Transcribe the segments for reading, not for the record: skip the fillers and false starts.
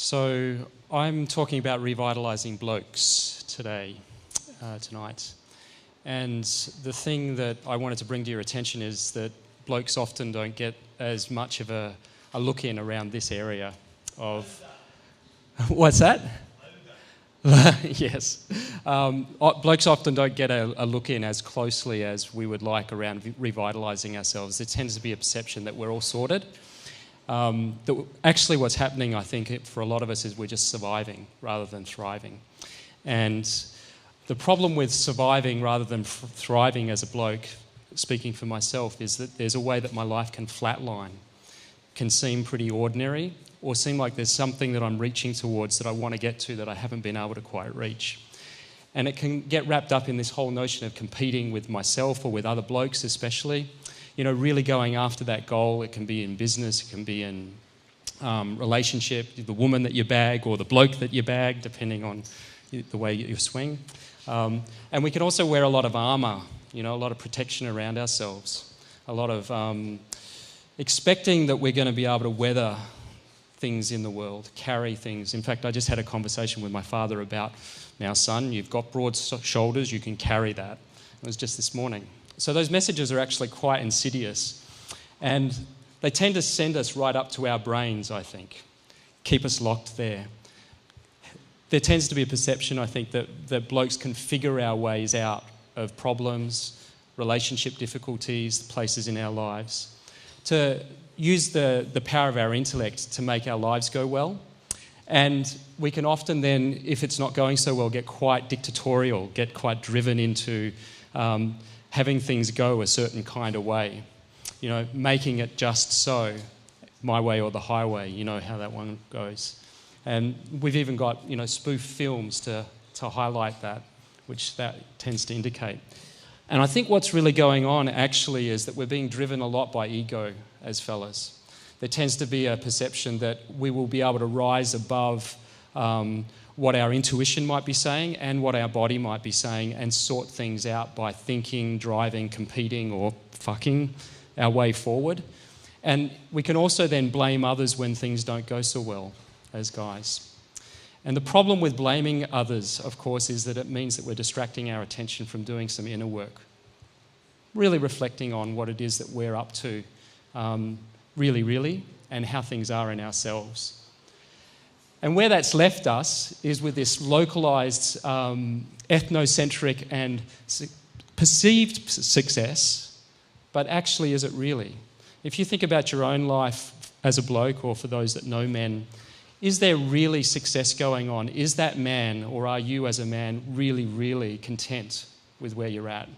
So I'm talking about revitalising blokes tonight. And the thing that I wanted to bring to your attention is that blokes often don't get as much of a look in around this area of... What's that? Yes. Blokes often don't get a look in as closely as we would like around revitalising ourselves. There tends to be a perception that we're all sorted. Actually what's happening, I think, for a lot of us is we're just surviving rather than thriving. And the problem with surviving rather than thriving as a bloke, speaking for myself, is that there's a way that my life can flatline, can seem pretty ordinary, or seem like there's something that I'm reaching towards that I want to get to that I haven't been able to quite reach. And it can get wrapped up in this whole notion of competing with myself or with other blokes especially. You know, really going after that goal. It can be in business, it can be in relationship, the woman that you bag or the bloke that you bag, depending on the way you swing. And we can also wear a lot of armour, you know, a lot of protection around ourselves, a lot of expecting that we're going to be able to weather things in the world, carry things. In fact, I just had a conversation with my father about, now son, you've got broad shoulders, you can carry that. It was just this morning. So those messages are actually quite insidious, and they tend to send us right up to our brains, I think, keep us locked there. There tends to be a perception, I think, that blokes can figure our ways out of problems, relationship difficulties, places in our lives, to use the power of our intellect to make our lives go well. And we can often then, if it's not going so well, get quite dictatorial, get quite driven into having things go a certain kind of way. You know, making it just so, my way or the highway, you know how that one goes. And we've even got, you know, spoof films to highlight that, which that tends to indicate. And I think what's really going on actually is that we're being driven a lot by ego as fellas. There tends to be a perception that we will be able to rise above what our intuition might be saying and what our body might be saying and sort things out by thinking, driving, competing or fucking our way forward. And we can also then blame others when things don't go so well as guys. And the problem with blaming others, of course, is that it means that we're distracting our attention from doing some inner work, really reflecting on what it is that we're up to, really, and how things are in ourselves. And where that's left us is with this localised, ethnocentric and perceived success, but actually is it really? If you think about your own life as a bloke, or for those that know men, is there really success going on? Is that man, or are you as a man, really content with where you're at?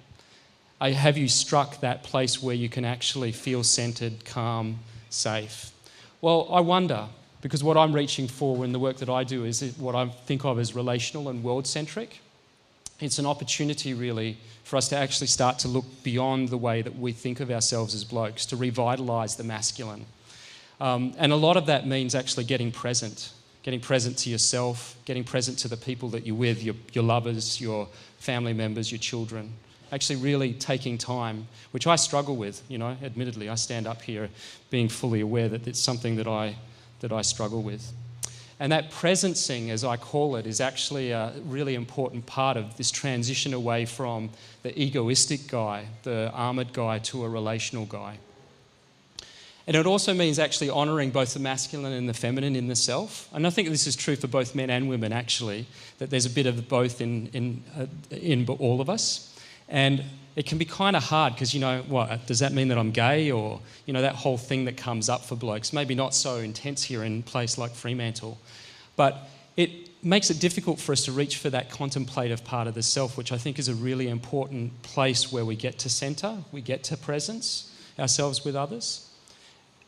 Have you struck that place where you can actually feel centred, calm, safe? Well, I wonder, because what I'm reaching for in the work that I do is what I think of as relational and world-centric. It's an opportunity, really, for us to actually start to look beyond the way that we think of ourselves as blokes, to revitalise the masculine. And a lot of that means actually getting present to yourself, getting present to the people that you're with, your lovers, your family members, your children. Actually really taking time, which I struggle with, you know, admittedly. I stand up here being fully aware that it's something that I struggle with. And that presencing, as I call it, is actually a really important part of this transition away from the egoistic guy, the armoured guy, to a relational guy. And it also means actually honouring both the masculine and the feminine in the self. And I think this is true for both men and women, actually, that there's a bit of both in all of us. And it can be kind of hard because, you know, what, does that mean that I'm gay? Or, you know, that whole thing that comes up for blokes. Maybe not so intense here in a place like Fremantle. But it makes it difficult for us to reach for that contemplative part of the self, which I think is a really important place where we get to centre, we get to presence ourselves with others.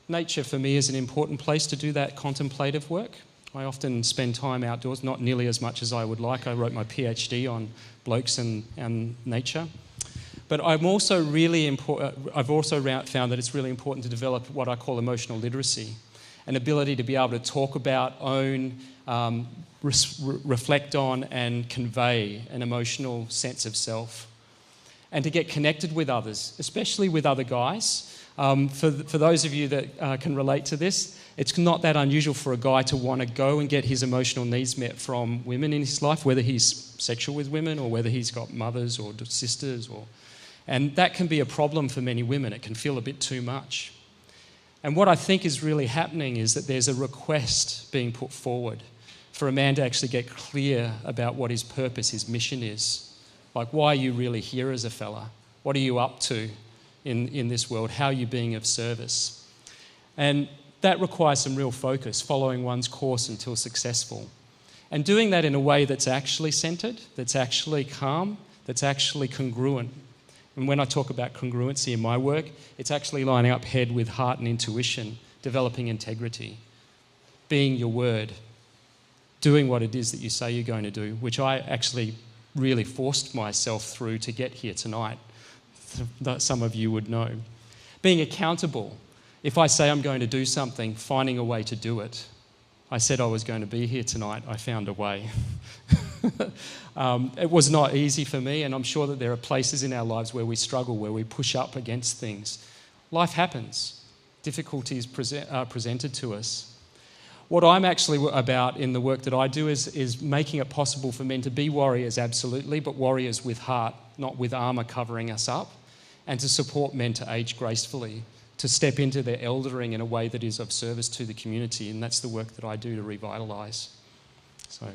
Nature, for me, is an important place to do that contemplative work. I often spend time outdoors, not nearly as much as I would like. I wrote my PhD on blokes and nature. But I've also found that it's really important to develop what I call emotional literacy, an ability to be able to talk about, own, reflect on and convey an emotional sense of self. And to get connected with others, especially with other guys, For those of you that can relate to this, it's not that unusual for a guy to want to go and get his emotional needs met from women in his life, whether he's sexual with women or whether he's got mothers or sisters. And that can be a problem for many women. It can feel a bit too much. And what I think is really happening is that there's a request being put forward for a man to actually get clear about what his purpose, his mission is. Like, why are you really here as a fella? What are you up to in this world? How are you being of service? And that requires some real focus, following one's course until successful. And doing that in a way that's actually centred, that's actually calm, that's actually congruent. And when I talk about congruency in my work, it's actually lining up head with heart and intuition, developing integrity, being your word, doing what it is that you say you're going to do, which I actually really forced myself through to get here tonight. Some of you would know. Being accountable. If I say I'm going to do something, finding a way to do it. I said I was going to be here tonight. I found a way. It was not easy for me, and I'm sure that there are places in our lives where we struggle, where we push up against things. Life happens. Difficulties are presented to us. What I'm actually about in the work that I do is making it possible for men to be warriors, absolutely, but warriors with heart, not with armour covering us up, and to support men to age gracefully, to step into their eldering in a way that is of service to the community, and that's the work that I do to revitalise. So